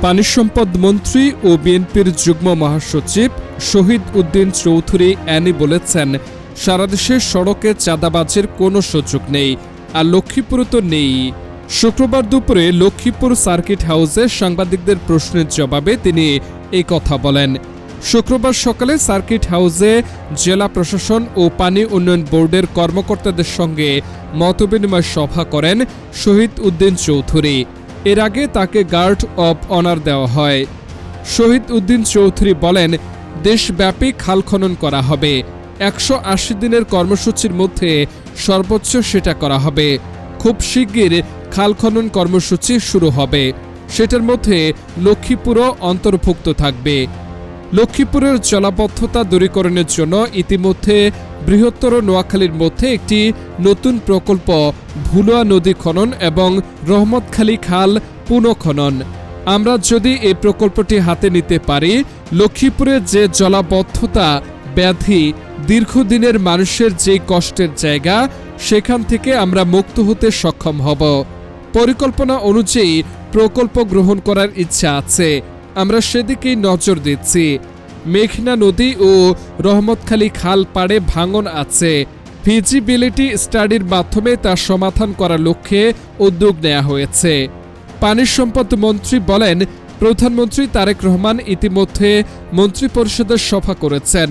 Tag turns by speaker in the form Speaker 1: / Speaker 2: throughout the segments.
Speaker 1: পানি সম্পদ মন্ত্রী ও বিএনপির যুগ্ম মহাসচিব শহীদ উদ্দিন চৌধুরী অ্যানি বলেছেন, সারা দেশে সড়কে চাঁদাবাজের কোনো সুযোগ নেই, আর লক্ষ্মীপুরে তো নেই। শুক্রবার দুপুরে লক্ষ্মীপুর সার্কিট হাউসে সাংবাদিকদের প্রশ্নের জবাবে তিনি এই কথা বলেন। শুক্রবার সকালে সার্কিট হাউসে জেলা প্রশাসন ও পানি উন্নয়ন বোর্ডের কর্মকর্তাদের সঙ্গে মতবিনিময় সভা করেন শহীদ উদ্দিন চৌধুরী। এর আগে তাকে গার্ড অব অনার দেওয়া হয়। শহীদ উদ্দিন চৌধুরী বলেন, দেশব্যাপী খাল খনন করা হবে। 180 দিনের কর্মসূচির মধ্যে সর্বোচ্চ সেটা করা হবে। খুব শিগগির খাল খনন কর্মসূচি শুরু হবে, সেটার মধ্যে লক্ষ্মীপুরও অন্তর্ভুক্ত থাকবে। লক্ষ্মীপুরের জলাবদ্ধতা দূরীকরণের জন্য ইতিমধ্যে বৃহত্তর নোয়াখালীর মধ্যে একটি নতুন প্রকল্প ভুলুয়া নদী খনন এবং রহমতখালী খাল পুনঃখনন। আমরা যদি এই প্রকল্পটি হাতে নিতে পারি, লক্ষ্মীপুরের যে জলাবদ্ধতা ব্যাধি, দীর্ঘদিনের মানুষের যে কষ্টের জায়গা, সেখান থেকে আমরা মুক্ত হতে সক্ষম হব। পরিকল্পনা অনুযায়ী প্রকল্প গ্রহণ করার ইচ্ছা আছে, আমরা সেদিকেই নজর দিচ্ছি। মেঘনা নদী ও রহমতখালী খাল পাড়ে ভাঙন আছে, ফিজিবিলিটি স্টাডির মাধ্যমে তা সমাধান করার লক্ষ্যে উদ্যোগ নেওয়া হয়েছে। পানি সম্পদ মন্ত্রী বলেন, প্রধানমন্ত্রী তারেক রহমান ইতিমধ্যে মন্ত্রিপরিষদের সভা করেছেন।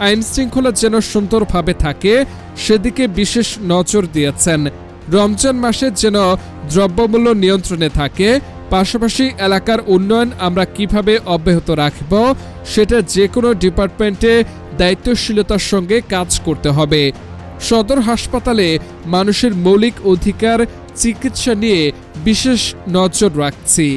Speaker 1: আইন শৃঙ্খলা যেন সুন্দরভাবে থাকে সেদিকে বিশেষ নজর দিয়েছেন। রমজান মাসে যেন দ্রব্যমূল্য নিয়ন্ত্রণে থাকে, পাশাপাশি এলাকার উন্নয়ন আমরা কিভাবে অব্যাহত রাখব সেটা যে কোনো ডিপার্টমেন্টে দায়িত্বশীলতার সঙ্গে কাজ করতে হবে। সদর হাসপাতালে মানুষের মৌলিক অধিকার চিকিৎসা নিয়ে বিশেষ নজর রাখছি।